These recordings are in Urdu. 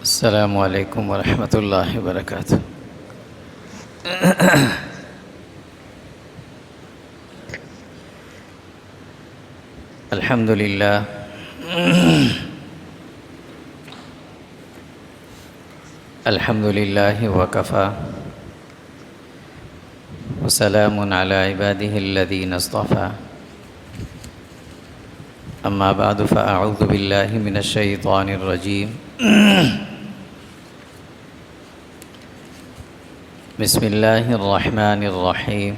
السلام علیکم ورحمۃ اللہ وبرکاتہ۔ الحمد للہ الحمد للہ وکفی وسلام علی عبادہ الذین اصطفی، اما بعد فاعوذ باللہ من الشیطان الرجیم، بسم اللہ الرحمن الرحیم۔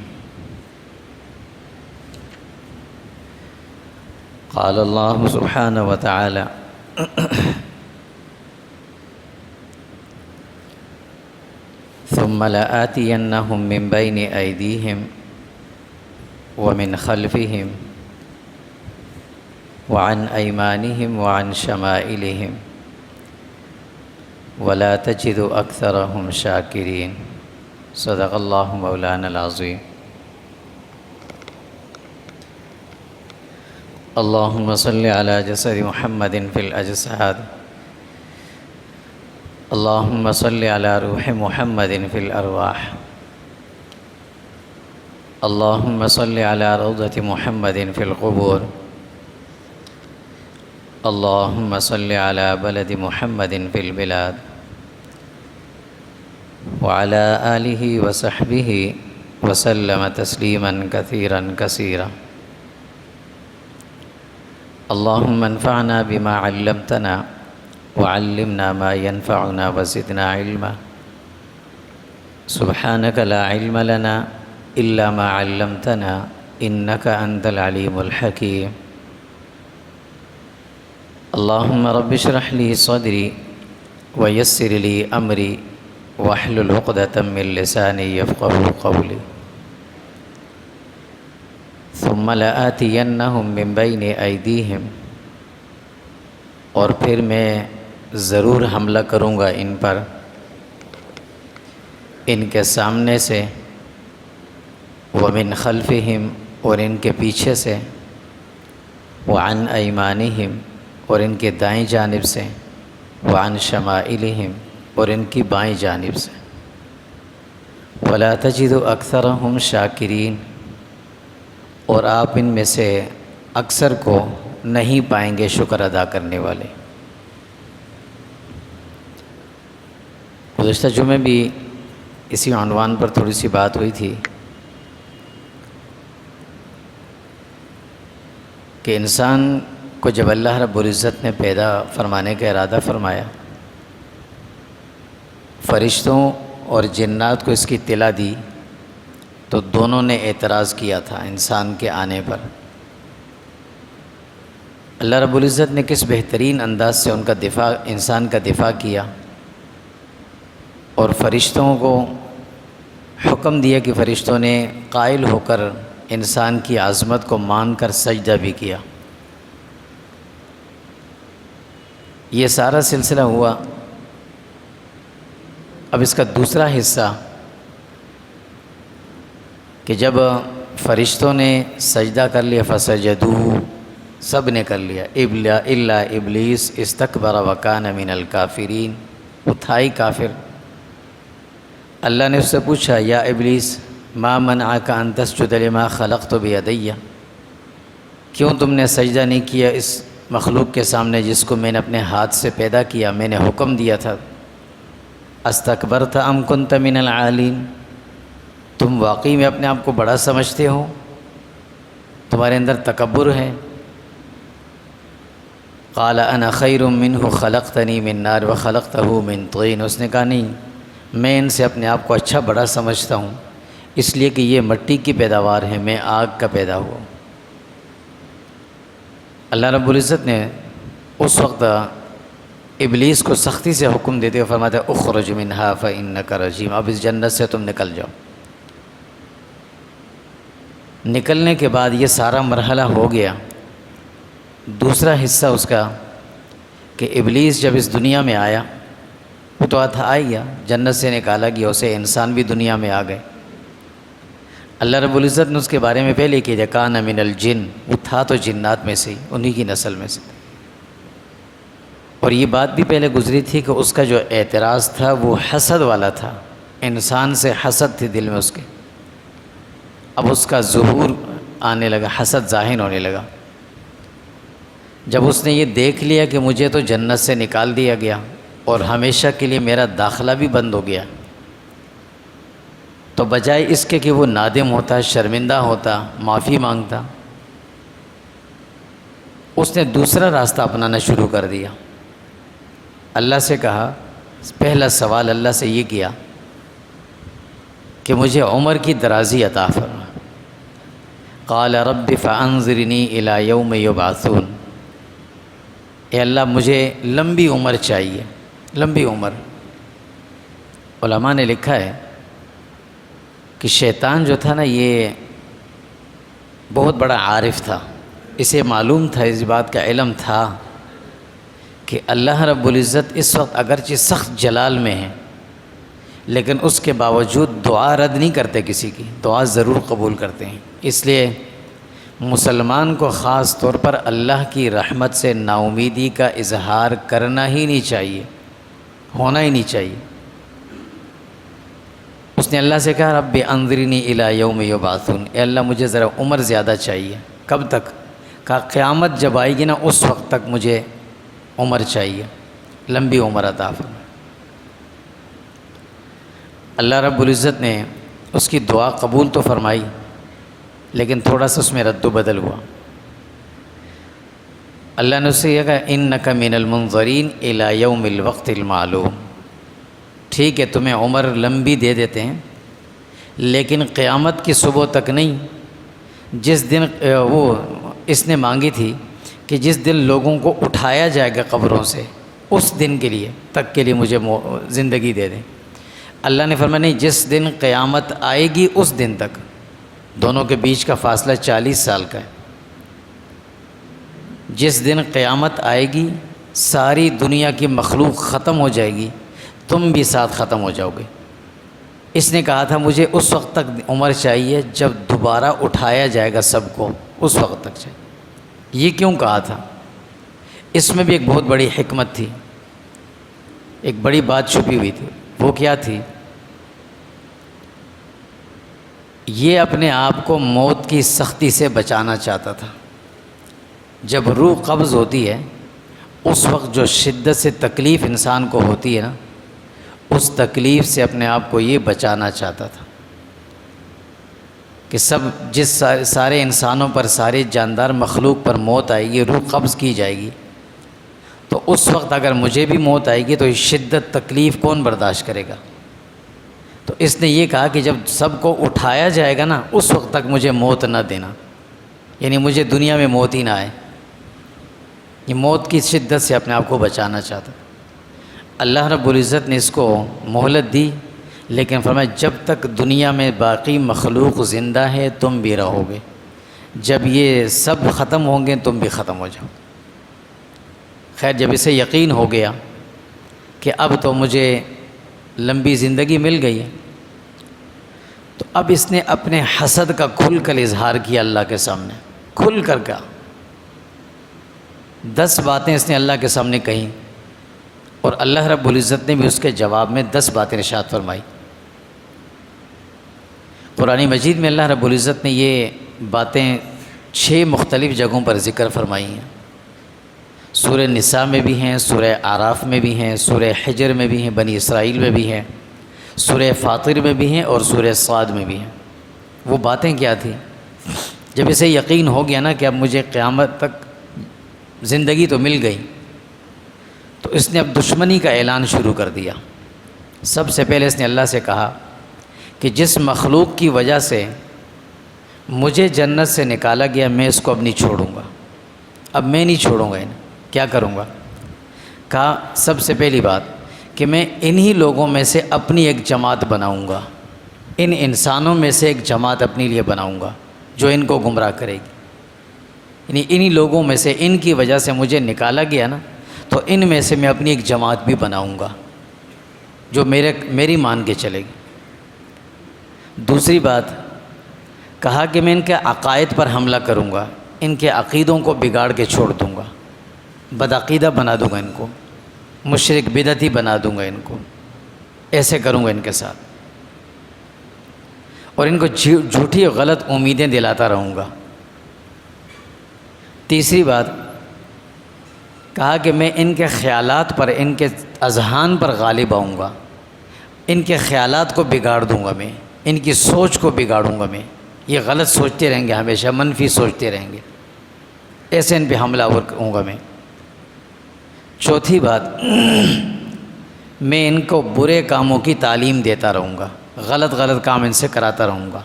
قال اللہ سبحانہ وتعالی ثم لآتینہم من بین ایدیہم ومن خلفہم وعن ایمانہم وعن شمائلہم ولا تجد اکثرہم شاکرین۔ صدق اللہ مولانا العظیم۔ اللہم صل علی جسد محمد فی الاجساد، اللہم صل علی روح محمد فی الارواح، اللہم صل علی روضۃ محمد فی القبور، اللہم صل علی بلد محمد فی البلاد، وعلی آلہ وصحبہ وسلم تسلیما کثیرا کثیرا۔ اللہم انفعنا بما علمتنا وعلمنا ما ينفعنا وزدنا علما، سبحانک لا علم لنا الا ما علمتنا انک انت العلیم الحکیم۔ اللہم رب اشرح لی صدری ویسر لی امری واحلل عقدۃ من لسانی یفقہوا قولی۔ ثم لآتینہم من بین ایدیہم، اور پھر میں ضرور حملہ کروں گا ان پر ان کے سامنے سے، ومن خلفہم، اور ان کے پیچھے سے، وعن ایمانہم، اور ان کے دائیں جانب سے، وعن شمائلہم، اور ان کی بائیں جانب سے، ولا تجد اکثرہم شاکرین، اور آپ ان میں سے اکثر کو نہیں پائیں گے شکر ادا کرنے والے۔ گزشتہ جمعے بھی اسی عنوان پر تھوڑی سی بات ہوئی تھی کہ انسان کو جب اللہ رب العزت نے پیدا فرمانے کا ارادہ فرمایا، فرشتوں اور جنات کو اس کی اطلاع دی تو دونوں نے اعتراض کیا تھا انسان کے آنے پر۔ اللہ رب العزت نے کس بہترین انداز سے ان کا دفاع، انسان کا دفاع کیا، اور فرشتوں کو حکم دیا کہ فرشتوں نے قائل ہو کر انسان کی عظمت کو مان کر سجدہ بھی کیا۔ یہ سارا سلسلہ ہوا۔ اب اس کا دوسرا حصہ کہ جب فرشتوں نے سجدہ کر لیا، فسجدوا، سب نے کر لیا، الا ابلیس استکبر وکان من الکافرین، وہ تھا ہی کافر۔ اللہ نے اس سے پوچھا، یا ابلیس ما منعک ان تسجد لما خلقت بیدی، کیوں تم نے سجدہ نہیں کیا اس مخلوق کے سامنے جس کو میں نے اپنے ہاتھ سے پیدا کیا، میں نے حکم دیا تھا۔ استکبرت ام کنت من العالین، تم واقعی میں اپنے آپ کو بڑا سمجھتے ہو، تمہارے اندر تکبر ہے۔ قال انا خیر منہ خلقتنی من نار وخلقتہ من طین، اس نے کہا نہیں، میں ان سے اپنے آپ کو اچھا بڑا سمجھتا ہوں اس لیے کہ یہ مٹی کی پیداوار ہے، میں آگ کا پیدا ہوا۔ اللہ رب العزت نے اس وقت ابلیس کو سختی سے حکم دیتے ہوئے فرماتا ہے اخرج منہا فانک رجیم، اب اس جنت سے تم نکل جاؤ۔ نکلنے کے بعد یہ سارا مرحلہ ہو گیا۔ دوسرا حصہ اس کا کہ ابلیس جب اس دنیا میں آیا، وہ تو آ گیا، جنت سے نکالا گیا، اسے انسان بھی دنیا میں آ گئے۔ اللہ رب العزت نے اس کے بارے میں پہلے کہ کان من الجن، وہ تھا تو جنات میں سے ہی، انہی کی نسل میں سے۔ اور یہ بات بھی پہلے گزری تھی کہ اس کا جو اعتراض تھا وہ حسد والا تھا، انسان سے حسد تھی دل میں اس کے، اب اس کا ظہور آنے لگا، حسد ظاہر ہونے لگا۔ جب اس نے یہ دیکھ لیا کہ مجھے تو جنت سے نکال دیا گیا اور ہمیشہ کے لیے میرا داخلہ بھی بند ہو گیا، تو بجائے اس کے کہ وہ نادم ہوتا، شرمندہ ہوتا، معافی مانگتا، اس نے دوسرا راستہ اپنانا شروع کر دیا۔ اللہ سے کہا، پہلا سوال اللہ سے یہ کیا کہ مجھے عمر کی درازی عطا فرما۔ قال رب فانظرنی الی یوم یبعثون، اے اللہ مجھے لمبی عمر چاہیے، لمبی عمر۔ علماء نے لکھا ہے کہ شیطان جو تھا نا، یہ بہت بڑا عارف تھا، اسے معلوم تھا، اس بات کا علم تھا کہ اللہ رب العزت اس وقت اگرچہ سخت جلال میں ہے، لیکن اس کے باوجود دعا رد نہیں کرتے، کسی کی دعا ضرور قبول کرتے ہیں۔ اس لیے مسلمان کو خاص طور پر اللہ کی رحمت سے نا امیدی کا اظہار کرنا ہی نہیں چاہیے، ہونا ہی نہیں چاہیے۔ اس نے اللہ سے کہا رب انظرنی الی یوم یبعثون، اے اللہ مجھے ذرا عمر زیادہ چاہیے۔ کب تک؟ کہا قیامت جب آئے گی نا اس وقت تک مجھے عمر چاہیے، لمبی عمر عطا فرما۔ اللہ رب العزت نے اس کی دعا قبول تو فرمائی، لیکن تھوڑا سا اس میں رد و بدل ہوا۔ اللہ نے اس سے یہ کہا انک من المنظرین الی یوم الوقت المعلوم، ٹھیک ہے تمہیں عمر لمبی دے دیتے ہیں، لیکن قیامت کی صبح تک نہیں، جس دن وہ اس نے مانگی تھی کہ جس دن لوگوں کو اٹھایا جائے گا قبروں سے، اس دن کے لیے تک کے لیے مجھے زندگی دے دیں۔ اللہ نے فرمایا نہیں، جس دن قیامت آئے گی اس دن تک، دونوں کے بیچ کا فاصلہ 40 سال کا ہے۔ جس دن قیامت آئے گی ساری دنیا کی مخلوق ختم ہو جائے گی، تم بھی ساتھ ختم ہو جاؤ گے۔ اس نے کہا تھا مجھے اس وقت تک عمر چاہیے جب دوبارہ اٹھایا جائے گا سب کو، اس وقت تک چاہیے۔ یہ کیوں کہا تھا؟ اس میں بھی ایک بہت بڑی حکمت تھی، ایک بڑی بات چھپی ہوئی تھی۔ وہ کیا تھی؟ یہ اپنے آپ کو موت کی سختی سے بچانا چاہتا تھا۔ جب روح قبض ہوتی ہے اس وقت جو شدت سے تکلیف انسان کو ہوتی ہے نا، اس تکلیف سے اپنے آپ کو یہ بچانا چاہتا تھا کہ سارے انسانوں پر، سارے جاندار مخلوق پر موت آئے گی، روح قبض کی جائے گی، تو اس وقت اگر مجھے بھی موت آئے گی تو یہ شدت تکلیف کون برداشت کرے گا؟ تو اس نے یہ کہا کہ جب سب کو اٹھایا جائے گا نا اس وقت تک مجھے موت نہ دینا، یعنی مجھے دنیا میں موت ہی نہ آئے۔ یہ موت کی شدت سے اپنے آپ کو بچانا چاہتا۔ اللہ رب العزت نے اس کو مہلت دی، لیکن فرمایا جب تک دنیا میں باقی مخلوق زندہ ہے تم بھی رہو گے، جب یہ سب ختم ہوں گے تم بھی ختم ہو جاؤ۔ خیر جب اسے یقین ہو گیا کہ اب تو مجھے لمبی زندگی مل گئی ہے، تو اب اس نے اپنے حسد کا کھل کر اظہار کیا اللہ کے سامنے، کھل کر کا 10 باتیں اس نے اللہ کے سامنے کہیں، اور اللہ رب العزت نے بھی اس کے جواب میں 10 باتیں ارشاد فرمائی۔ قرآن مجید میں اللہ رب العزت نے یہ باتیں 6 مختلف جگہوں پر ذکر فرمائی ہیں۔ سورہ نساء میں بھی ہیں، سورہ اعراف میں بھی ہیں، سورہ حجر میں بھی ہیں، بنی اسرائیل میں بھی ہیں، سورہ فاطر میں بھی ہیں، اور سورہ صاد میں بھی ہیں۔ وہ باتیں کیا تھیں؟ جب اسے یقین ہو گیا نا کہ اب مجھے قیامت تک زندگی تو مل گئی، تو اس نے اب دشمنی کا اعلان شروع کر دیا۔ سب سے پہلے اس نے اللہ سے کہا کہ جس مخلوق کی وجہ سے مجھے جنت سے نکالا گیا میں اس کو اب نہیں چھوڑوں گا، اب میں نہیں چھوڑوں گا انہیں۔ کیا کروں گا؟ کہا سب سے پہلی بات کہ میں انہی لوگوں میں سے اپنی ایک جماعت بناؤں گا، ان انسانوں میں سے ایک جماعت اپنے لیے بناؤں گا جو ان کو گمراہ کرے گی، یعنی انہی لوگوں میں سے، ان کی وجہ سے مجھے نکالا گیا نا، تو ان میں سے میں اپنی ایک جماعت بھی بناؤں گا جو میری مان کے چلے گی۔ دوسری بات کہا کہ میں ان کے عقائد پر حملہ کروں گا، ان کے عقیدوں کو بگاڑ کے چھوڑ دوں گا، بدعقیدہ بنا دوں گا ان کو، مشرک بدعتی بنا دوں گا ان کو، ایسے کروں گا ان کے ساتھ، اور ان کو جھوٹی اور غلط امیدیں دلاتا رہوں گا۔ تیسری بات کہا کہ میں ان کے خیالات پر، ان کے اذہان پر غالب آؤں گا، ان کے خیالات کو بگاڑ دوں گا میں، ان کی سوچ کو بگاڑوں گا میں، یہ غلط سوچتے رہیں گے، ہمیشہ منفی سوچتے رہیں گے، ایسے ان پہ حملہ آور ہوں گا میں۔ چوتھی بات، میں ان کو برے کاموں کی تعلیم دیتا رہوں گا، غلط غلط کام ان سے کراتا رہوں گا،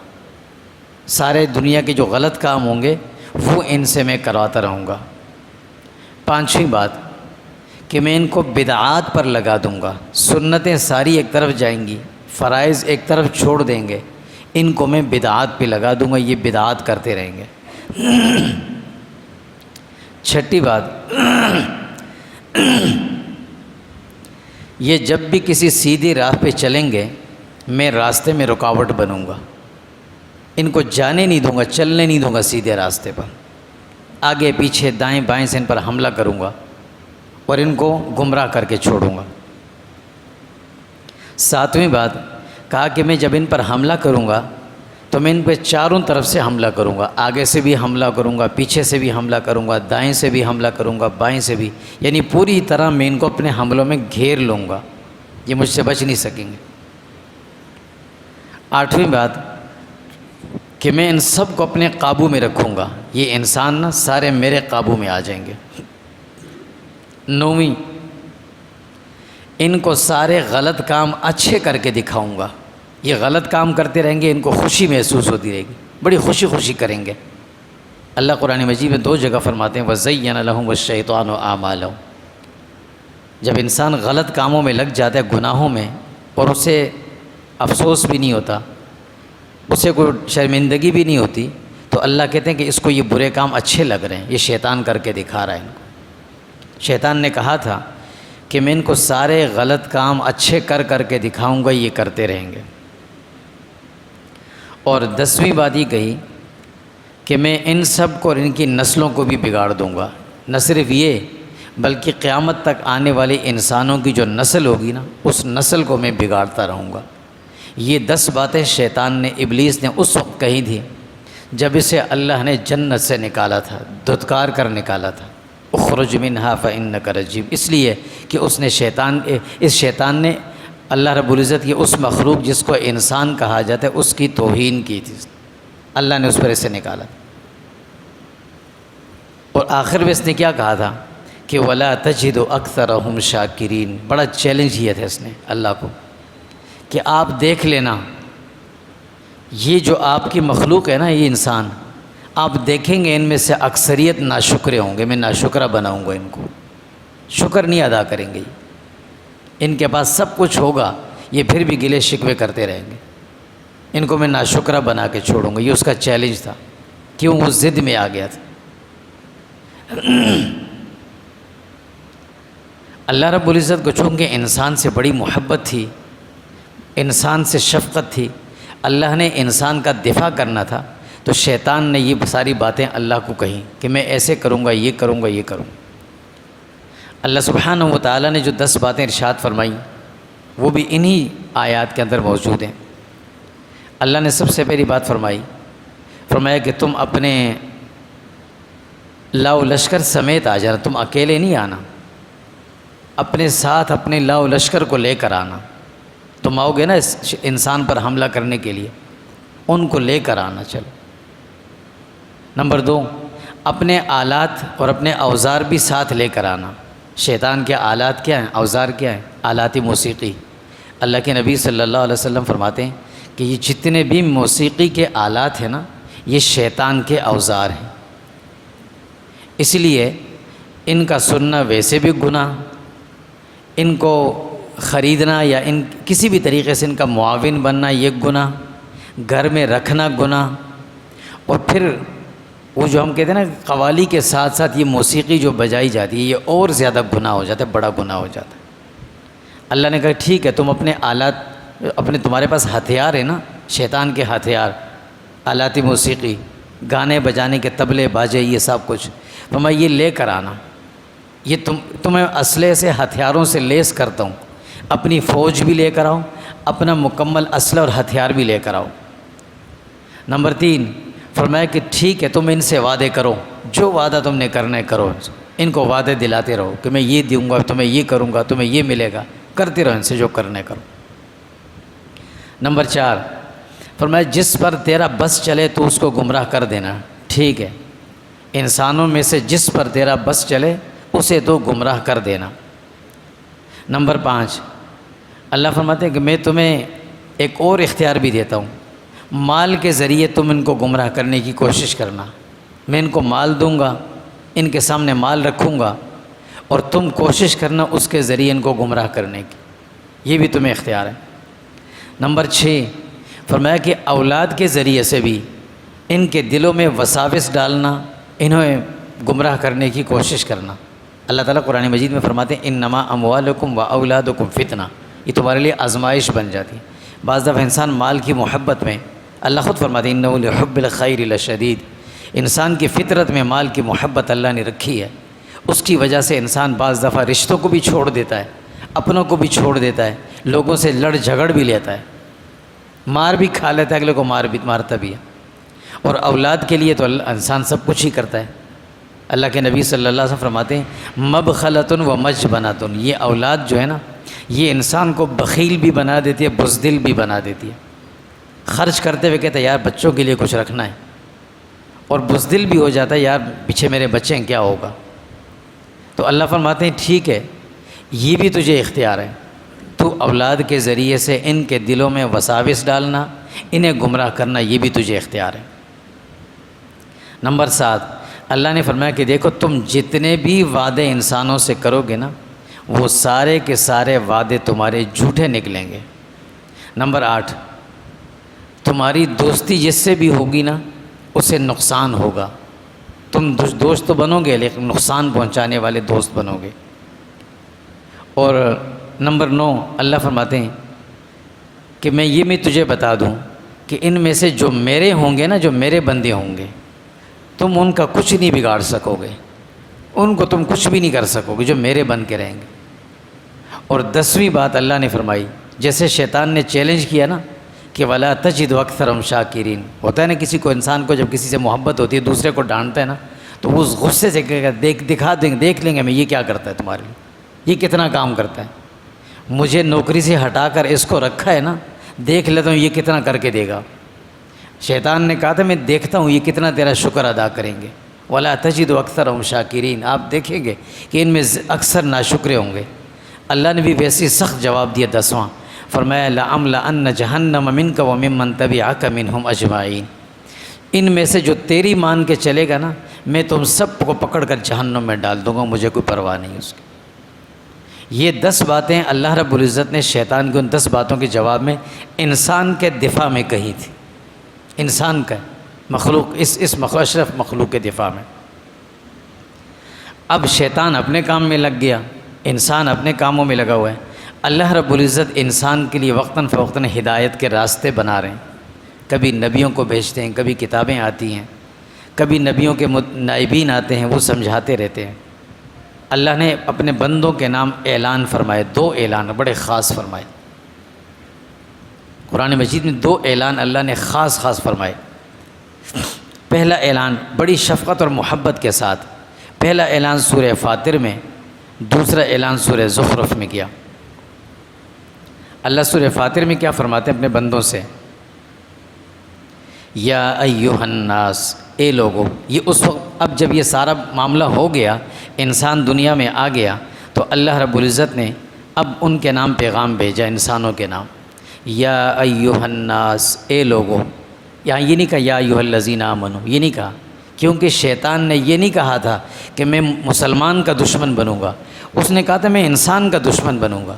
سارے دنیا کے جو غلط کام ہوں گے وہ ان سے میں کرواتا رہوں گا۔ پانچویں بات کہ میں ان کو بدعات پر لگا دوں گا، سنتیں ساری ایک طرف جائیں گی، فرائض ایک طرف چھوڑ دیں گے، ان کو میں بدعات پہ لگا دوں گا، یہ بدعات کرتے رہیں گے۔ چھٹی بات، یہ جب بھی کسی سیدھی راہ پہ چلیں گے میں راستے میں رکاوٹ بنوں گا، ان کو جانے نہیں دوں گا، چلنے نہیں دوں گا سیدھے راستے پر، آگے پیچھے دائیں بائیں سے ان پر حملہ کروں گا اور ان کو گمراہ کر کے چھوڑوں گا۔ ساتویں بات کہا کہ میں جب ان پر حملہ کروں گا تو میں ان پہ چاروں طرف سے حملہ کروں گا، آگے سے بھی حملہ کروں گا، پیچھے سے بھی حملہ کروں گا، دائیں سے بھی حملہ کروں گا، بائیں سے بھی، یعنی پوری طرح میں ان کو اپنے حملوں میں گھیر لوں گا، یہ مجھ سے بچ نہیں سکیں گے۔ آٹھویں بات کہ میں ان سب کو اپنے قابو میں رکھوں گا، یہ انسان نا سارے میرے قابو میں آ جائیں گے۔ نویں، ان کو سارے غلط کام اچھے کر کے دکھاؤں گا، یہ غلط کام کرتے رہیں گے، ان کو خوشی محسوس ہوتی رہے گی، بڑی خوشی خوشی کریں گے۔ اللہ قرآن مجید میں 2 جگہ فرماتے ہیں وَزَيَّنَ لَهُمُ الشَّيْطَانُ أَعْمَالَهُمْ، جب انسان غلط کاموں میں لگ جاتا ہے، گناہوں میں، اور اسے افسوس بھی نہیں ہوتا، اسے کوئی شرمندگی بھی نہیں ہوتی، تو اللہ کہتے ہیں کہ اس کو یہ برے کام اچھے لگ رہے ہیں، یہ شیطان کر کے دکھا رہا ہے ان کو۔ شیطان نے کہا تھا کہ میں ان کو سارے غلط کام اچھے کر کے دکھاؤں گا، یہ کرتے رہیں گے۔ اور 10ویں بات یہ کہی کہ میں ان سب کو اور ان کی نسلوں کو بھی بگاڑ دوں گا، نہ صرف یہ بلکہ قیامت تک آنے والے انسانوں کی جو نسل ہوگی نا، اس نسل کو میں بگاڑتا رہوں گا۔ یہ 10 باتیں شیطان نے، ابلیس نے اس وقت کہی تھی جب اسے اللہ نے جنت سے نکالا تھا، دھتکار کر نکالا تھا، اخرج منہا فإنک رجیم، اس لیے کہ اس نے شیطان نے اللہ رب العزت کی اس مخلوق جس کو انسان کہا جاتا ہے اس کی توہین کی تھی، اللہ نے اس پر اسے نکالا۔ اور آخر میں اس نے کیا کہا تھا کہ وَلَا تَجِدُ أَكْثَرَهُمْ شَاكِرِينَ، بڑا چیلنج کیا تھا اس نے اللہ کو کہ آپ دیکھ لینا یہ جو آپ کی مخلوق ہے نا، یہ انسان، آپ دیکھیں گے ان میں سے اکثریت ناشکرے ہوں گے، میں ناشکرہ بناؤں گا ان کو، شکر نہیں ادا کریں گے، ان کے پاس سب کچھ ہوگا یہ پھر بھی گلے شکوے کرتے رہیں گے، ان کو میں ناشکرہ بنا کے چھوڑوں گا۔ یہ اس کا چیلنج تھا، کیوں؟ وہ ضد میں آ گیا تھا۔ اللہ رب العزت کو چونکہ انسان سے بڑی محبت تھی، انسان سے شفقت تھی، اللہ نے انسان کا دفاع کرنا تھا، تو شیطان نے یہ ساری باتیں اللہ کو کہیں کہ میں ایسے کروں گا، یہ کروں گا، یہ کروں گا۔ اللہ سبحانہ و تعالیٰ نے جو 10 باتیں ارشاد فرمائیں وہ بھی انہی آیات کے اندر موجود ہیں۔ اللہ نے سب سے پہلی بات فرمایا کہ تم اپنے لاؤ لشکر سمیت آ جانا، تم اکیلے نہیں آنا، اپنے ساتھ اپنے لاؤ لشکر کو لے کر آنا، تم آؤ گے نا اس انسان پر حملہ کرنے کے لیے، ان کو لے کر آنا۔ چلو، نمبر 2، اپنے آلات اور اپنے اوزار بھی ساتھ لے کر آنا۔ شیطان کے آلات کیا ہیں؟ اوزار کیا ہیں؟ آلات موسیقی۔ اللہ کے نبی صلی اللہ علیہ وسلم فرماتے ہیں کہ یہ جتنے بھی موسیقی کے آلات ہیں نا، یہ شیطان کے اوزار ہیں، اس لیے ان کا سننا ویسے بھی گناہ، ان کو خریدنا یا ان کسی بھی طریقے سے ان کا معاون بننا یہ گناہ، گھر میں رکھنا گناہ، اور پھر وہ جو ہم کہتے ہیں نا قوالی کے ساتھ ساتھ یہ موسیقی جو بجائی جاتی ہے یہ اور زیادہ گناہ ہو جاتا ہے، بڑا گناہ ہو جاتا ہے۔ اللہ نے کہا ٹھیک ہے، تم اپنے آلات، تمہارے پاس ہتھیار ہے نا، شیطان کے ہتھیار، آلاتی موسیقی، گانے بجانے کے طبلے باجے، یہ سب کچھ، یہ لے کر آنا، یہ تمہیں اسلحے سے ہتھیاروں سے لیس کرتا ہوں، اپنی فوج بھی لے کر آؤ، اپنا مکمل اسلحہ اور ہتھیار بھی لے کر آؤ۔ نمبر 3 فرمایا کہ ٹھیک ہے تم ان سے وعدے کرو، جو وعدہ تم نے کرنا ہے کرو، ان کو وعدے دلاتے رہو کہ میں یہ دوں گا، تمہیں یہ کروں گا، تمہیں یہ ملے گا، کرتے رہو ان سے جو کرنا ہے کرو۔ نمبر 4 فرمایا جس پر تیرا بس چلے تو اس کو گمراہ کر دینا، ٹھیک ہے، انسانوں میں سے جس پر تیرا بس چلے اسے تو گمراہ کر دینا۔ نمبر 5 اللہ فرماتے ہیں کہ میں تمہیں ایک اور اختیار بھی دیتا ہوں، مال کے ذریعے تم ان کو گمراہ کرنے کی کوشش کرنا، میں ان کو مال دوں گا، ان کے سامنے مال رکھوں گا، اور تم کوشش کرنا اس کے ذریعے ان کو گمراہ کرنے کی، یہ بھی تمہیں اختیار ہے۔ نمبر 6 فرمایا کہ اولاد کے ذریعے سے بھی ان کے دلوں میں وساوس ڈالنا، انہیں گمراہ کرنے کی کوشش کرنا۔ اللہ تعالیٰ قرآن مجید میں فرماتے ہیں انما اموالکم و اولادکم فتنہ، یہ تمہارے لیے آزمائش بن جاتی ہے۔ بعض دفعہ انسان مال کی محبت میں، اللہ خود فرماتے ہیں انہ لحب الخیر لشدید، انسان کی فطرت میں مال کی محبت اللہ نے رکھی ہے، اس کی وجہ سے انسان بعض دفعہ رشتوں کو بھی چھوڑ دیتا ہے، اپنوں کو بھی چھوڑ دیتا ہے، لوگوں سے لڑ جھگڑ بھی لیتا ہے، مار بھی کھا لیتا ہے، اگلے کو مارتا بھی ہے۔ اور اولاد کے لیے تو انسان سب کچھ ہی کرتا ہے۔ اللہ کے نبی صلی اللہ علیہ وسلم فرماتے ہیں مبخلۃ و مجبنۃ، یہ اولاد جو ہے نا یہ انسان کو بخیل بھی بنا دیتی ہے، بزدل بھی بنا دیتی ہے۔ خرچ کرتے ہوئے کہتے ہیں یار بچوں کے لیے کچھ رکھنا ہے، اور بزدل بھی ہو جاتا ہے یار پیچھے میرے بچے ہیں کیا ہوگا۔ تو اللہ فرماتے ہیں ٹھیک ہے یہ بھی تجھے اختیار ہے، تو اولاد کے ذریعے سے ان کے دلوں میں وساوس ڈالنا، انہیں گمراہ کرنا، یہ بھی تجھے اختیار ہے۔ نمبر 7 اللہ نے فرمایا کہ دیکھو تم جتنے بھی وعدے انسانوں سے کرو گے نا وہ سارے کے سارے وعدے تمہارے جھوٹے نکلیں گے۔ نمبر 8 تمہاری دوستی جس سے بھی ہوگی نا اسے نقصان ہوگا، تم دوست تو بنو گے لیکن نقصان پہنچانے والے دوست بنو گے۔ اور نمبر 9 اللہ فرماتے ہیں کہ میں یہ بھی تجھے بتا دوں کہ ان میں سے جو میرے ہوں گے نا، جو میرے بندے ہوں گے، تم ان کا کچھ نہیں بگاڑ سکو گے، ان کو تم کچھ بھی نہیں کر سکو گے، جو میرے بن کے رہیں گے۔ اور 10ویں بات اللہ نے فرمائی، جیسے شیطان نے چیلنج کیا نا کہ وَلَا تَجِدُ أَكْثَرَهُمْ شَاكِرِينَ، ہوتا ہے نا کسی کو، انسان کو جب کسی سے محبت ہوتی ہے دوسرے کو ڈانٹتا ہے نا تو اس غصے سے کہے گا دیکھ لیں گے میں یہ کیا کرتا ہے تمہارے لیے، یہ کتنا کام کرتا ہے، مجھے نوکری سے ہٹا کر اس کو رکھا ہے نا، دیکھ لیتا ہوں یہ کتنا کر کے دے گا۔ شیطان نے کہا تھا میں دیکھتا ہوں یہ کتنا تیرا شکر ادا کریں گے۔ وَلَا تَجِدُ أَكْثَرَهُمْ شَاكِرِينَ، آپ دیکھیں گے کہ ان میں اکثر ناشکرے ہوں گے۔ اللہ نے بھی ویسے سخت جواب دیا 10واں، فرمایا لَأَمْلَأَنَّ جَهَنَّمَ مِنْكَ وَمِمَّنْ تَبِعَكَ مِنْهُمْ أَجْمَعِينَ، ان میں سے جو تیری مان کے چلے گا نا میں تم سب کو پکڑ کر جہنم میں ڈال دوں گا، مجھے کوئی پرواہ نہیں اس کی۔ یہ 10 باتیں اللہ رب العزت نے شیطان کی ان 10 باتوں کے جواب میں انسان کے دفاع میں کہی تھی، انسان کا مخلوق، اس اشرف مخلوق کے دفاع میں۔ اب شیطان اپنے کام میں لگ گیا، انسان اپنے کاموں میں لگا ہوا ہے۔ اللہ رب العزت انسان کے لیے وقتاً فوقتاً ہدایت کے راستے بنا رہے ہیں، کبھی نبیوں کو بھیجتے ہیں، کبھی کتابیں آتی ہیں، کبھی نبیوں کے نائبین آتے ہیں، وہ سمجھاتے رہتے ہیں۔ اللہ نے اپنے بندوں کے نام اعلان فرمائے، 2 اعلان بڑے خاص فرمائے۔ قرآن مجید میں 2 اعلان اللہ نے خاص فرمائے۔ پہلا اعلان بڑی شفقت اور محبت کے ساتھ، پہلا اعلان سورہ فاطر میں، دوسرا اعلان سورہ زخرف میں کیا۔ اللہ سورہ فاطر میں کیا فرماتے ہیں اپنے بندوں سے، یا ایھا الناس، اے لوگو۔ یہ اس وقت، اب جب یہ سارا معاملہ ہو گیا، انسان دنیا میں آ گیا، تو اللہ رب العزت نے اب ان کے نام پیغام بھیجا، انسانوں کے نام، یا ایھا الناس، اے لوگو۔ یہاں یہ نہیں کہا یا ایھا الذین آمنوا، یہ نہیں کہا، کیونکہ شیطان نے یہ نہیں کہا تھا کہ میں مسلمان کا دشمن بنوں گا، اس نے کہا تھا میں انسان کا دشمن بنوں گا،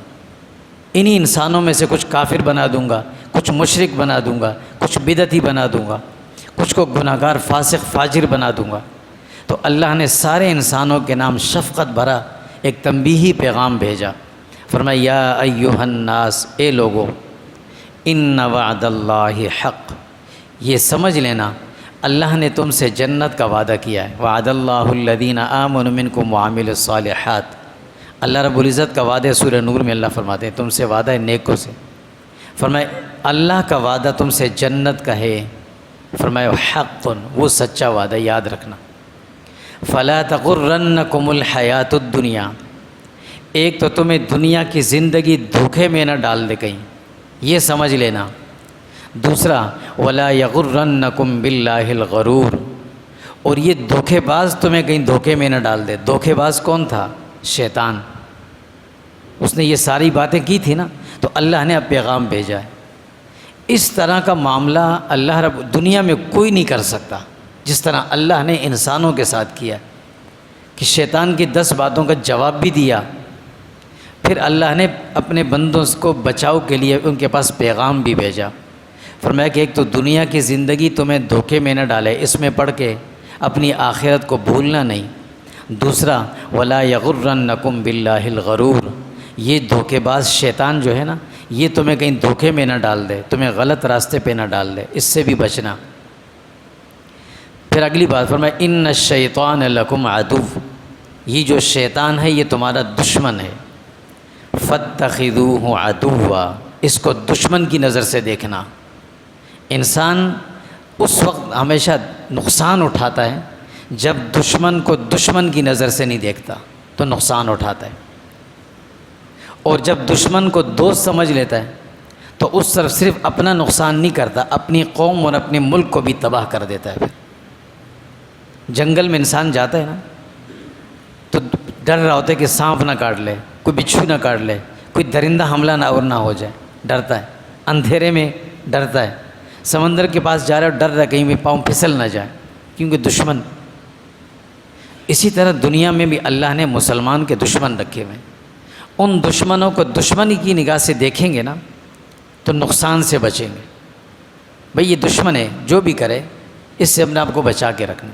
انہی انسانوں میں سے کچھ کافر بنا دوں گا، کچھ مشرک بنا دوں گا، کچھ بدعتی بنا دوں گا، کچھ کو گناہگار فاسق فاجر بنا دوں گا۔ تو اللہ نے سارے انسانوں کے نام شفقت بھرا ایک تنبیہی پیغام بھیجا، فرمایا یا ایھا الناس، اے لوگو، ان وعد اللہ حق، یہ سمجھ لینا اللہ نے تم سے جنت کا وعدہ کیا ہے۔ وعد اللہ الذین آمنوا منکم وعملوا الصالحات، اللہ رب العزت کا وعدہ سورہ نور میں اللہ فرماتے ہیں تم سے وعدہ ہے نیکوں سے، فرمائے اللہ کا وعدہ تم سے جنت کا ہے، فرمائے حق، وہ سچا وعدہ یاد رکھنا۔ فلا تغرنکم الحیات الدنیا، ایک تو تمہیں دنیا کی زندگی دھوکے میں نہ ڈال دے کہیں، یہ سمجھ لینا۔ دوسرا ولا یغرنکم باللہ الغرور، اور یہ دھوکے باز تمہیں کہیں دھوکے میں نہ ڈال دے۔ دھوکے باز کون تھا؟ شیطان، اس نے یہ ساری باتیں کی تھی نا، تو اللہ نے اب پیغام بھیجا ہے۔ اس طرح کا معاملہ اللہ رب دنیا میں کوئی نہیں کر سکتا جس طرح اللہ نے انسانوں کے ساتھ کیا کہ شیطان کی 10 باتوں کا جواب بھی دیا، پھر اللہ نے اپنے بندوں کو بچاؤ کے لیے ان کے پاس پیغام بھی بھیجا۔ فرمایا کہ ایک تو دنیا کی زندگی تمہیں دھوکے میں نہ ڈالے، اس میں پڑھ کے اپنی آخرت کو بھولنا نہیں۔ دوسرا ولا یغرنکم باللہ الغرور، یہ دھوکے باز شیطان جو ہے نا، یہ تمہیں کہیں دھوکے میں نہ ڈال دے، تمہیں غلط راستے پہ نہ ڈال دے، اس سے بھی بچنا۔ پھر اگلی بات فرمایا ان الشیطان لکم عدو، یہ جو شیطان ہے یہ تمہارا دشمن ہے، فاتخذوہ عدوا، اس کو دشمن کی نظر سے دیکھنا۔ انسان اس وقت ہمیشہ نقصان اٹھاتا ہے جب دشمن کو دشمن کی نظر سے نہیں دیکھتا تو نقصان اٹھاتا ہے، اور جب دشمن کو دوست سمجھ لیتا ہے تو اس طرف صرف اپنا نقصان نہیں کرتا، اپنی قوم اور اپنے ملک کو بھی تباہ کر دیتا ہے۔ پھر جنگل میں انسان جاتا ہے نا تو ڈر رہا ہوتا ہے کہ سانپ نہ کاٹ لے، کوئی بچھو نہ کاٹ لے، کوئی درندہ حملہ نہ اور نہ ہو جائے، ڈرتا ہے، اندھیرے میں ڈرتا ہے، سمندر کے پاس جا رہا ہے ڈر رہا ہے کہیں بھی پاؤں پھسل نہ جائے کیونکہ دشمن۔ اسی طرح دنیا میں بھی اللہ نے مسلمان کے دشمن رکھے ہوئے ہیں، ان دشمنوں کو دشمنی کی نگاہ سے دیکھیں گے نا تو نقصان سے بچیں گے۔ بھئی یہ دشمن ہے، جو بھی کرے اس سے اپنے آپ کو بچا کے رکھنا۔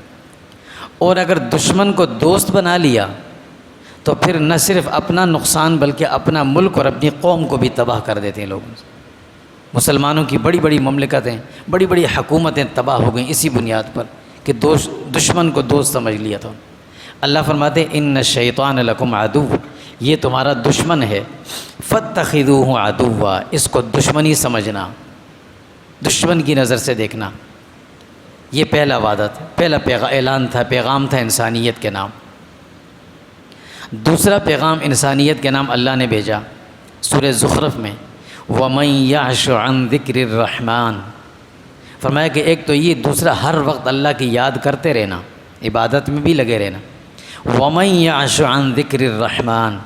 اور اگر دشمن کو دوست بنا لیا تو پھر نہ صرف اپنا نقصان بلکہ اپنا ملک اور اپنی قوم کو بھی تباہ کر دیتے ہیں لوگ۔ مسلمانوں کی بڑی بڑی مملکتیں، بڑی بڑی حکومتیں تباہ ہو گئیں اسی بنیاد پر کہ دشمن کو دوست سمجھ لیا تھا۔ اللہ فرماتے ہیں ان الشیطان لکم عدو، یہ تمہارا دشمن ہے، فاتخذوہ عدوا، اس کو دشمنی سمجھنا، دشمن کی نظر سے دیکھنا۔ یہ پہلا وعدہ تھا، پہلا اعلان تھا، پیغام تھا انسانیت کے نام۔ دوسرا پیغام انسانیت کے نام اللہ نے بھیجا سورہ زخرف میں، وَمَن يَعْشُ عَن ذِكْرِ الرَّحْمَٰنِ، فرمایا کہ ایک تو یہ، دوسرا ہر وقت اللہ کی یاد کرتے رہنا، عبادت میں بھی لگے رہنا۔ وَمَن يَعْشُ عَن ذِكْرِ الرَّحْمَٰنِ،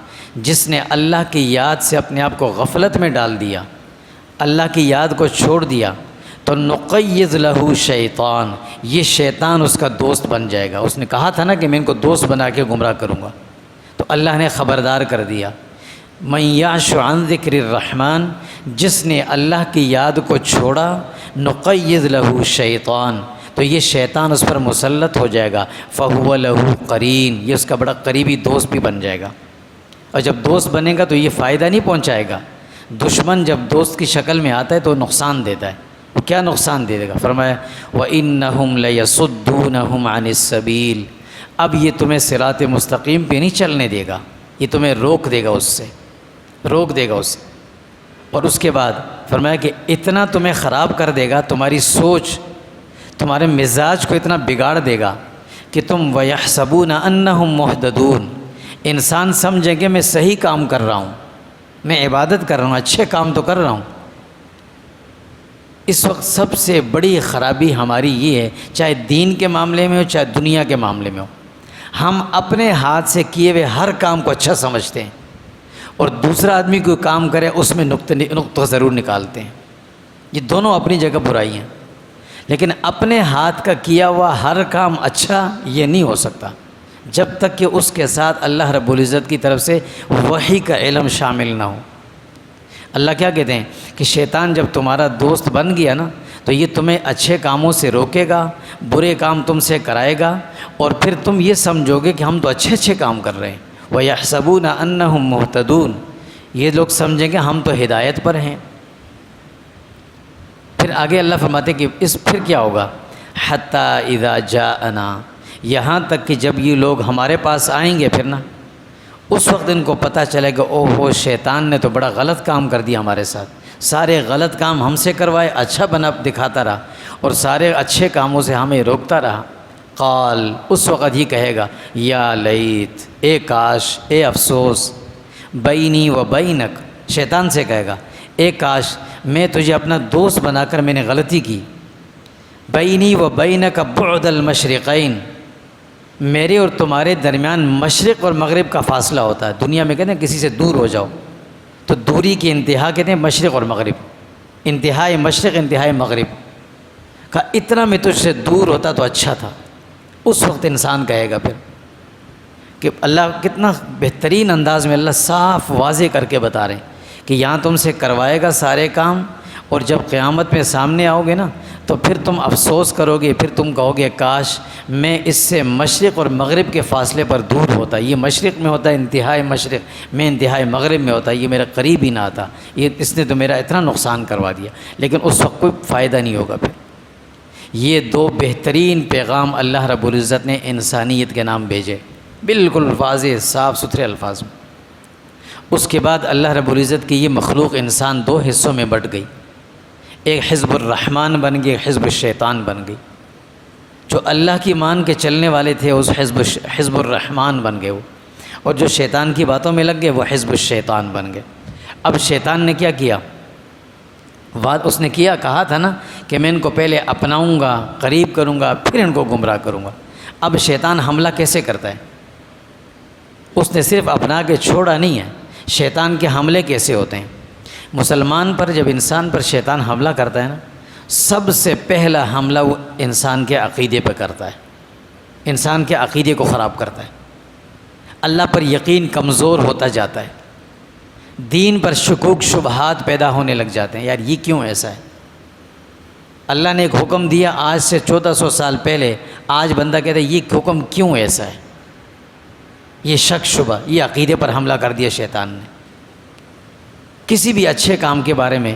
جس نے اللہ کی یاد سے اپنے آپ کو غفلت میں ڈال دیا، اللہ کی یاد کو چھوڑ دیا، تو نقیض لہ شیطان، یہ شیطان اس کا دوست بن جائے گا۔ اس نے کہا تھا نا کہ میں ان کو دوست بنا کے گمراہ کروں گا، تو اللہ نے خبردار کر دیا، من یعش عن ذکر الرحمن، جس نے اللہ کی یاد کو چھوڑا، نقیض لہ شیطان، تو یہ شیطان اس پر مسلط ہو جائے گا، فہو لہ قرین، یہ اس کا بڑا قریبی دوست بھی بن جائے گا۔ اور جب دوست بنے گا تو یہ فائدہ نہیں پہنچائے گا، دشمن جب دوست کی شکل میں آتا ہے تو نقصان دیتا ہے۔ وہ کیا نقصان دے گا؟ فرمایا وَإِنَّهُمْ لَيَصُدُّونَهُمْ عَنِ السَّبِيلِ، اب یہ تمہیں صراط مستقیم پہ نہیں چلنے دے گا، یہ تمہیں روک دے گا، اس سے روک دے گا اس سے۔ اور اس کے بعد فرمایا کہ اتنا تمہیں خراب کر دے گا، تمہاری سوچ، تمہارے مزاج کو اتنا بگاڑ دے گا کہ تم وَيَحْسَبُونَ أَنَّهُمْ مُهْتَدُونَ، انسان سمجھیں کہ میں صحیح کام کر رہا ہوں، میں عبادت کر رہا ہوں، اچھے کام تو کر رہا ہوں۔ اس وقت سب سے بڑی خرابی ہماری یہ ہے، چاہے دین کے معاملے میں ہو چاہے دنیا کے معاملے میں ہو، ہم اپنے ہاتھ سے کیے ہوئے ہر کام کو اچھا سمجھتے ہیں، اور دوسرا آدمی کوئی کام کرے اس میں نقطہ ضرور نکالتے ہیں۔ یہ دونوں اپنی جگہ برائی ہیں، لیکن اپنے ہاتھ کا کیا ہوا ہر کام اچھا یہ نہیں ہو سکتا جب تک کہ اس کے ساتھ اللہ رب العزت کی طرف سے وحی کا علم شامل نہ ہو۔ اللہ کیا کہتے ہیں کہ شیطان جب تمہارا دوست بن گیا نا تو یہ تمہیں اچھے کاموں سے روکے گا، برے کام تم سے کرائے گا، اور پھر تم یہ سمجھو گے کہ ہم تو اچھے اچھے کام کر رہے ہیں۔ وَيَحْسَبُونَ أَنَّهُمْ مُهْتَدُونَ، یہ لوگ سمجھیں گے ہم تو ہدایت پر ہیں۔ پھر آگے اللہ فرماتے ہیں کہ پھر کیا ہوگا، حَتَّى إِذَا جَاءَنَا، یہاں تک کہ جب یہ لوگ ہمارے پاس آئیں گے پھر نا، اس وقت ان کو پتہ چلے کہ اوہ ہو شیطان نے تو بڑا غلط کام کر دیا ہمارے ساتھ، سارے غلط کام ہم سے کروائے، اچھا بنا دکھاتا رہا اور سارے اچھے کاموں سے ہمیں روکتا رہا۔ قال، اس وقت ہی کہے گا یا لیت، اے کاش، اے افسوس، بینی و بینک، شیطان سے کہے گا اے کاش میں تجھے اپنا دوست بنا کر میں نے غلطی کی، بینی و بینک بعد المشرقین، میرے اور تمہارے درمیان مشرق اور مغرب کا فاصلہ ہوتا ہے۔ دنیا میں کہتے ہیں کسی سے دور ہو جاؤ تو دوری کی انتہا کہتے ہیں مشرق اور مغرب، انتہائی مشرق انتہائی مغرب کا، اتنا میں تجھ سے دور ہوتا تو اچھا تھا۔ اس وقت انسان کہے گا پھر کہ اللہ کتنا بہترین انداز میں اللہ صاف واضح کر کے بتا رہے ہیں کہ یہاں تم سے کروائے گا سارے کام، اور جب قیامت میں سامنے آؤ گے نا تو پھر تم افسوس کرو گے، پھر تم کہو گے کاش میں اس سے مشرق اور مغرب کے فاصلے پر دور ہوتا، یہ مشرق میں ہوتا ہے انتہائی مشرق، میں انتہائی مغرب میں ہوتا، یہ میرا قریب ہی نہ آتا، یہ اس نے تو میرا اتنا نقصان کروا دیا۔ لیکن اس وقت کوئی فائدہ نہیں ہوگا۔ پھر یہ دو بہترین پیغام اللہ رب العزت نے انسانیت کے نام بھیجے، بالکل واضح صاف ستھرے الفاظ میں۔ اس کے بعد اللہ رب العزت کی یہ مخلوق انسان دو حصوں میں بٹ گئی، ایک حزب الرحمن بن گئی، ایک حزب الشیطان بن گئی۔ جو اللہ کی مان کے چلنے والے تھے اس حزب الرحمن بن گئے وہ، اور جو شیطان کی باتوں میں لگ گئے وہ حزب الشیطان بن گئے۔ اب شیطان نے کیا کیا؟ اس نے کہا تھا نا کہ میں ان کو پہلے اپناؤں گا، قریب کروں گا، پھر ان کو گمراہ کروں گا۔ اب شیطان حملہ کیسے کرتا ہے؟ اس نے صرف اپنا کے چھوڑا نہیں ہے، شیطان کے حملے کیسے ہوتے ہیں؟ مسلمان پر جب انسان پر شیطان حملہ کرتا ہے نا، سب سے پہلا حملہ وہ انسان کے عقیدے پہ کرتا ہے، انسان کے عقیدے کو خراب کرتا ہے، اللہ پر یقین کمزور ہوتا جاتا ہے، دین پر شکوک شبہات پیدا ہونے لگ جاتے ہیں، یار یہ کیوں ایسا ہے؟ اللہ نے ایک حکم دیا آج سے 1400 سال پہلے، آج بندہ کہتا ہے یہ حکم کیوں ایسا ہے؟ یہ شک شبہ، یہ عقیدے پر حملہ کر دیا شیطان نے۔ کسی بھی اچھے کام کے بارے میں،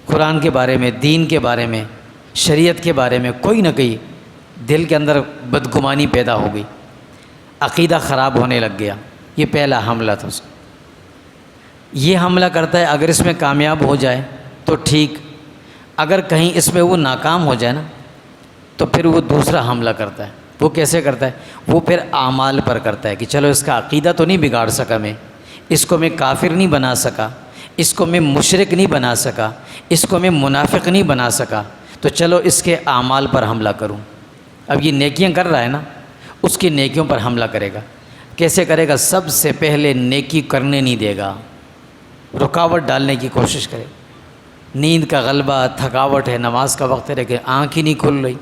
قرآن کے بارے میں، دین کے بارے میں، شریعت کے بارے میں کوئی نہ کوئی دل کے اندر بدگمانی پیدا ہو گئی، عقیدہ خراب ہونے لگ گیا، یہ پہلا حملہ تھا اس کا۔ یہ حملہ کرتا ہے، اگر اس میں کامیاب ہو جائے تو ٹھیک، اگر کہیں اس میں وہ ناکام ہو جائے نا تو پھر وہ دوسرا حملہ کرتا ہے۔ وہ کیسے کرتا ہے؟ وہ پھر اعمال پر کرتا ہے کہ چلو اس کا عقیدہ تو نہیں بگاڑ سکا میں، اس کو میں کافر نہیں بنا سکا، اس کو میں مشرک نہیں بنا سکا، اس کو میں منافق نہیں بنا سکا، تو چلو اس کے اعمال پر حملہ کروں۔ اب یہ نیکیاں کر رہا ہے نا، اس کی نیکیوں پر حملہ کرے گا۔ کیسے کرے گا؟ سب سے پہلے نیکی کرنے نہیں دے گا، رکاوٹ ڈالنے کی کوشش کرے۔ نیند کا غلبہ، تھکاوٹ ہے، نماز کا وقت ہے لیکن آنکھ ہی نہیں کھل رہی،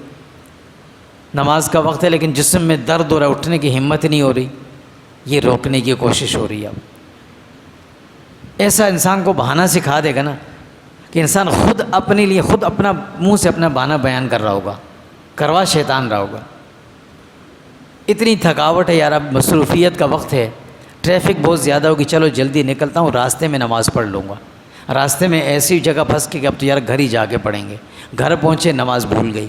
نماز کا وقت ہے لیکن جسم میں درد ہو رہا ہے، اٹھنے کی ہمت نہیں ہو رہی، یہ روکنے کی کوشش ہو رہی ہے۔ اب ایسا انسان کو بہانہ سکھا دے گا نا کہ انسان خود اپنے لیے خود اپنا منہ سے اپنا بہانہ بیان کر رہا ہوگا، کروا شیطان رہا ہوگا۔ اتنی تھکاوٹ ہے یار، اب مصروفیت کا وقت ہے، ٹریفک بہت زیادہ ہوگی، چلو جلدی نکلتا ہوں، راستے میں نماز پڑھ لوں گا۔ راستے میں ایسی جگہ پھنس کے کہ اب تو یار گھر ہی جا کے پڑھیں گے، گھر پہنچے نماز بھول گئی۔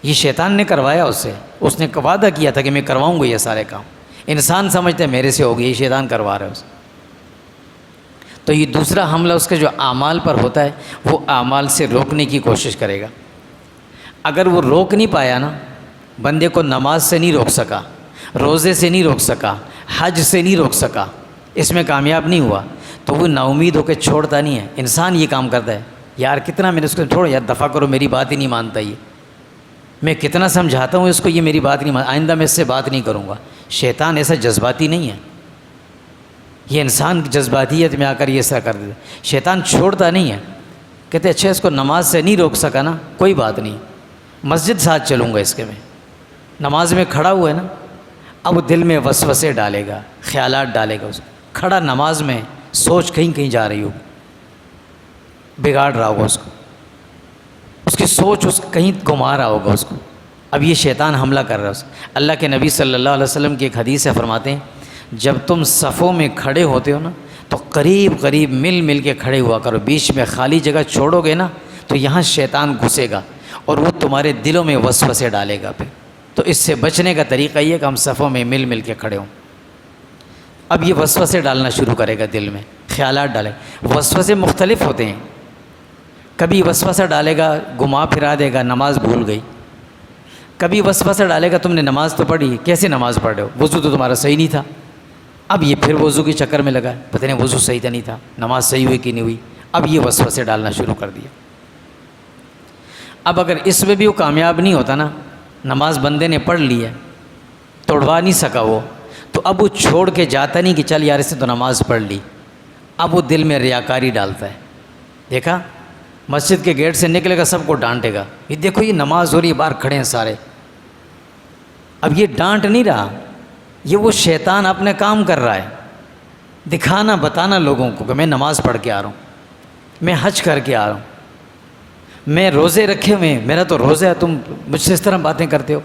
یہ شیطان نے کروایا اس نے وعدہ کیا تھا کہ میں کرواؤں گا یہ سارے کام، انسان سمجھتا ہے میرے سے ہو گیا، یہ شیطان کروا رہا ہے اسے۔ تو یہ دوسرا حملہ اس کے جو اعمال پر ہوتا ہے، وہ اعمال سے روکنے کی کوشش کرے گا۔ اگر وہ روک نہیں پایا نا، بندے کو نماز سے نہیں روک سکا، روزے سے نہیں روک سکا، حج سے نہیں روک سکا، اس میں کامیاب نہیں ہوا، تو وہ نا امید ہو کے چھوڑتا نہیں ہے۔ انسان یہ کام کرتا ہے، یار کتنا میں نے اس کو چھوڑو، یار دفع کرو، میری بات ہی نہیں مانتا، یہ میں کتنا سمجھاتا ہوں اس کو، یہ میری بات نہیں مانتا، آئندہ میں اس سے بات نہیں کروں گا۔ شیطان ایسا جذباتی نہیں ہے، یہ انسان کی جذباتیت میں آ کر یہ ایسا کر دیتا۔ شیطان چھوڑتا نہیں ہے، کہتے اچھا اس کو نماز سے نہیں روک سکا نا، کوئی بات نہیں، مسجد ساتھ چلوں گا اس کے، میں نماز میں کھڑا ہوا ہے نا، اب دل میں وسوسے ڈالے گا، خیالات ڈالے گا، اس کھڑا نماز میں سوچ کہیں جا رہی ہوگی، بگاڑ رہا ہوگا اس کو، اس کی سوچ اس کہیں گھما رہا ہوگا اس کو۔ اب یہ شیطان حملہ کر رہا ہے اس کو۔ اللہ کے نبی صلی اللہ علیہ وسلم کی ایک حدیث ہے، فرماتے ہیں جب تم صفوں میں کھڑے ہوتے ہو نا تو قریب قریب مل کے کھڑے ہوا کرو، بیچ میں خالی جگہ چھوڑو گے نا تو یہاں شیطان گھسے گا اور وہ تمہارے دلوں میں وسوسے ڈالے گا۔ پھر تو اس سے بچنے کا طریقہ یہ کہ ہم صفوں میں مل کے کھڑے ہوں۔ اب یہ وسوسے ڈالنا شروع کرے گا دل میں، خیالات ڈالے. وسوسے مختلف ہوتے ہیں. کبھی وسوسہ ڈالے گا گھما پھرا دے گا، نماز بھول گئی. کبھی وسوسہ ڈالے گا تم نے نماز تو پڑھی، کیسے نماز پڑھ رہے ہو، وضو تو تمہارا صحیح نہیں تھا. اب یہ پھر وضو کے چکر میں لگا، پتہ نہیں وضو صحیح تو نہیں تھا، نماز صحیح ہوئی کہ نہیں ہوئی. اب یہ وسوسے ڈالنا شروع کر دیا. اب اگر اس میں بھی وہ کامیاب نہیں ہوتا نا، نماز بندے نے پڑھ لی ہے، توڑوا نہیں سکا وہ، تو اب وہ چھوڑ کے جاتا نہیں کہ چل یار اس نے تو نماز پڑھ لی. اب وہ دل میں ریاکاری ڈالتا ہے. دیکھا مسجد کے گیٹ سے نکلے گا سب کو ڈانٹے گا، یہ دیکھو یہ نماز ہو رہی ہے، باہر کھڑے ہیں سارے. اب یہ ڈانٹ نہیں رہا، یہ وہ شیطان اپنے کام کر رہا ہے، دکھانا بتانا لوگوں کو کہ میں نماز پڑھ کے آ رہا ہوں، میں حج کر کے آ رہا ہوں، میں روزے رکھے ہوئے، میرا تو روزہ ہے، تم مجھ سے اس طرح باتیں کرتے ہو،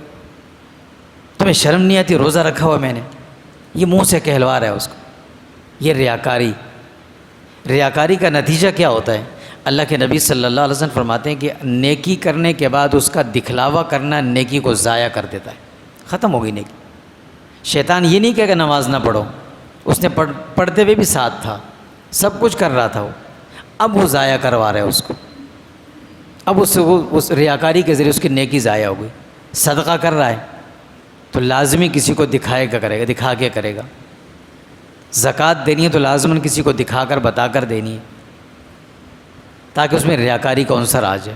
تمہیں شرم نہیں آتی، روزہ رکھا ہوا میں نے. یہ منہ سے کہلوا رہا ہے اس کو. یہ ریاکاری کا نتیجہ کیا ہوتا ہے؟ اللہ کے نبی صلی اللہ علیہ وسلم فرماتے ہیں کہ نیکی کرنے کے بعد اس کا دکھلاوا کرنا نیکی کو ضائع کر دیتا ہے. ختم ہو گئی نیکی. شیطان یہ نہیں کہے گا نماز نہ پڑھو، اس نے پڑھتے ہوئے بھی ساتھ تھا، سب کچھ کر رہا تھا وہ، اب وہ ضائع کروا رہا ہے اس کو. اب اس ریاکاری کے ذریعے اس کی نیکی ضائع ہو گئی. صدقہ کر رہا ہے تو لازمی کسی کو دکھائے گا، کرے گا، دکھا کے کرے گا. زکوٰۃ دینی ہے تو لازماً کسی کو دکھا کر بتا کر دینی ہے تاکہ اس میں ریاکاری کا عنصر آ جائے.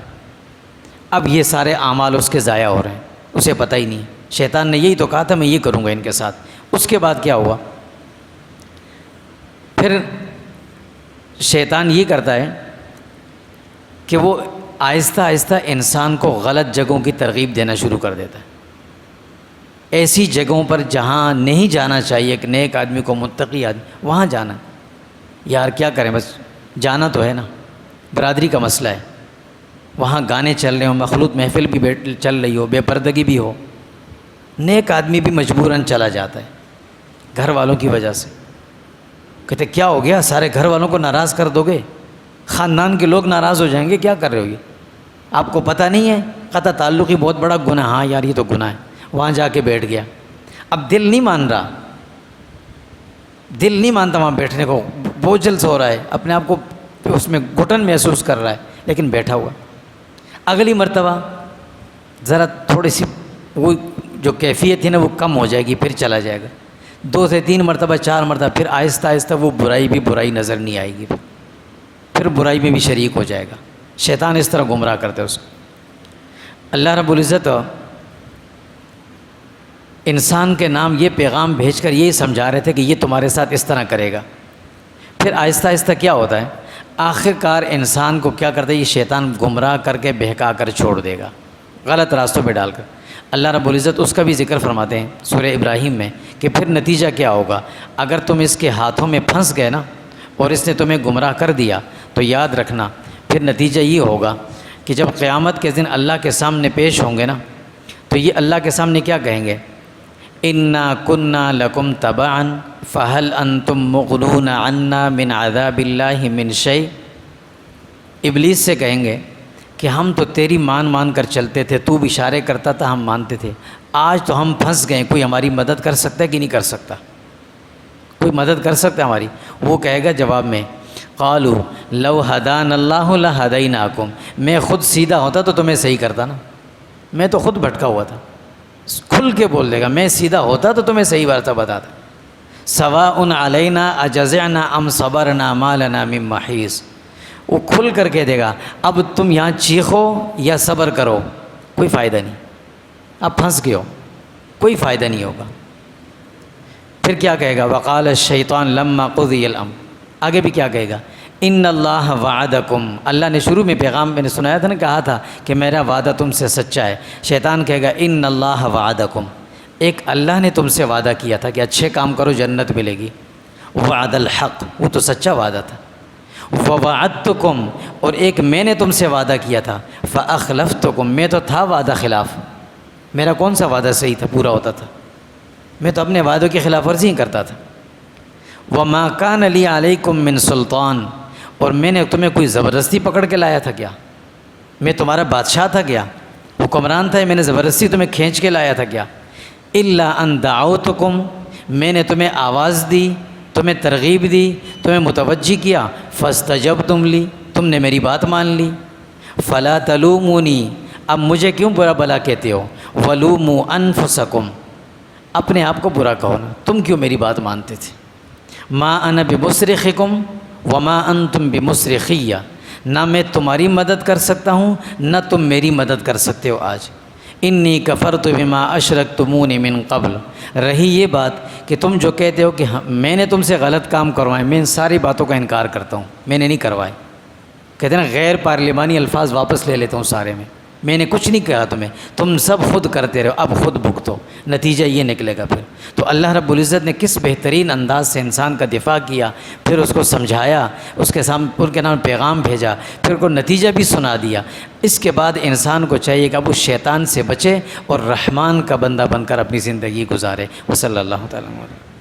اب یہ سارے اعمال اس کے ضائع ہو رہے ہیں، اسے پتہ ہی نہیں. شیطان نے یہی تو کہا تھا میں یہ کروں گا ان کے ساتھ. اس کے بعد کیا ہوا؟ پھر شیطان یہ کرتا ہے کہ وہ آہستہ آہستہ انسان کو غلط جگہوں کی ترغیب دینا شروع کر دیتا ہے. ایسی جگہوں پر جہاں نہیں جانا چاہیے ایک نیک آدمی کو، متقی آدمی، وہاں جانا. یار کیا کریں، بس جانا تو ہے نا، برادری کا مسئلہ ہے. وہاں گانے چل رہے ہوں، مخلوط محفل بھی چل رہی ہو، بے پردگی بھی ہو، نیک آدمی بھی مجبوراً چلا جاتا ہے گھر والوں کی وجہ سے. کہتے کیا ہو گیا، سارے گھر والوں کو ناراض کر دو گے، خاندان کے لوگ ناراض ہو جائیں گے، کیا کر رہے ہو یہ، آپ کو پتہ نہیں ہے قطع تعلق ہی بہت بڑا گناہ. ہاں یار یہ تو گناہ ہے. وہاں جا کے بیٹھ گیا. اب دل نہیں مان رہا، دل نہیں مانتا وہاں بیٹھنے کو، بوجھل سو رہا ہے، اپنے آپ کو اس میں گھٹن محسوس کر رہا ہے، لیکن بیٹھا ہوا. اگلی مرتبہ ذرا تھوڑی سی وہ جو کیفیت ہے نا وہ کم ہو جائے گی، پھر چلا جائے گا. 2 سے 3 مرتبہ 4 مرتبہ، پھر آہستہ آہستہ وہ برائی بھی برائی نظر نہیں آئے گی، پھر برائی میں بھی شریک ہو جائے گا. شیطان اس طرح گمراہ کرتے اس کو. اللہ رب العزت انسان کے نام یہ پیغام بھیج کر یہی سمجھا رہے تھے کہ یہ تمہارے ساتھ اس طرح کرے گا. پھر آہستہ آہستہ کیا ہوتا ہے، آخر کار انسان کو کیا کرتا ہے، یہ شیطان گمراہ کر کے بہکا کر چھوڑ دے گا، غلط راستوں پہ ڈال کر. اللہ رب العزت اس کا بھی ذکر فرماتے ہیں سورہ ابراہیم میں کہ پھر نتیجہ کیا ہوگا. اگر تم اس کے ہاتھوں میں پھنس گئے نا اور اس نے تمہیں گمراہ کر دیا تو یاد رکھنا پھر نتیجہ یہ ہوگا کہ جب قیامت کے دن اللہ کے سامنے پیش ہوں گے نا تو یہ اللہ کے سامنے کیا کہیں گے، انا کننا لکم تبعا فہل انتم مغنون عنا من عذاب اللہ من شیء. ابلیس سے کہیں گے کہ ہم تو تیری مان کر چلتے تھے، تو بھی اشارے کرتا تھا ہم مانتے تھے، آج تو ہم پھنس گئے، کوئی ہماری مدد کر سکتا ہے کہ نہیں کر سکتا، کوئی مدد کر سکتا ہے ہماری. وہ کہے گا جواب میں قالوا لو ہدانا اللہ لہدیناکم، میں خود سیدھا ہوتا تو تمہیں صحیح کرتا نا، میں تو خود بھٹکا ہوا تھا. کھل کے بول دے گا میں سیدھا ہوتا تو تمہیں صحیح راستہ بتاتا. سواء علینا اجزعنا ام صبرنا ما لنا من محیص. وہ کھل کر کے دے گا اب تم یہاں چیخو یا صبر کرو، کوئی فائدہ نہیں، اب پھنس گئے ہو، کوئی فائدہ نہیں ہوگا. پھر کیا کہے گا، وقال الشیطان لما قضی الامر. آگے بھی کیا کہے گا، ان اللہ وعدکم. اللہ نے شروع میں پیغام میں نے سنایا تھا نا، کہا تھا کہ میرا وعدہ تم سے سچا ہے. شیطان کہے گا ان اللہ وعدکم، ایک اللہ نے تم سے وعدہ کیا تھا کہ اچھے کام کرو جنت ملے گی. وعد الحق، وہ تو سچا وعدہ تھا. ووعدتکم، اور ایک میں نے تم سے وعدہ کیا تھا. فاخلفتکم، میں تو تھا وعدہ خلاف، میرا کون سا وعدہ صحیح تھا پورا ہوتا تھا، میں تو اپنے وعدوں کی خلاف ورزی ہی کرتا تھا. وما کان لی علیکم من سلطان، اور میں نے تمہیں کوئی زبردستی پکڑ کے لایا تھا کیا، میں تمہارا بادشاہ تھا کیا، حکمران تھا، میں نے زبردستی تمہیں کھینچ کے لایا تھا کیا. الا ان دعوتکم، میں نے تمہیں آواز دی تمہیں ترغیب دی، تمہیں متوجہ کیا، فاستجبتم لی، تم نے میری بات مان لی، فلا تلومونی، اب مجھے کیوں برا بلا کہتے ہو، ولوموا انفسکم، اپنے آپ کو برا کہو نا، تم کیوں میری بات مانتے تھے، ما انا بمصرخکم وما انتم بمصرخیہ، نہ میں تمہاری مدد کر سکتا ہوں نہ تم میری مدد کر سکتے ہو آج، انی کفرت بما اشرکتمونی من قبل، رہی یہ بات کہ تم جو کہتے ہو کہ میں نے تم سے غلط کام کروائے، میں ان ساری باتوں کا انکار کرتا ہوں، میں نے نہیں کروائے، کہتے ہیں نا غیر پارلیمانی الفاظ واپس لے لیتا ہوں سارے میں نے کچھ نہیں کہا تمہیں، تم سب خود کرتے رہو، اب خود بھگتو، نتیجہ یہ نکلے گا پھر۔ تو اللہ رب العزت نے کس بہترین انداز سے انسان کا دفاع کیا، پھر اس کو سمجھایا، اس کے سامنے ان کے نام پیغام بھیجا، پھر کو نتیجہ بھی سنا دیا۔ اس کے بعد انسان کو چاہیے کہ اب اس شیطان سے بچے اور رحمان کا بندہ بن کر اپنی زندگی گزارے۔ وصلی اللہ تعالیٰ علیہ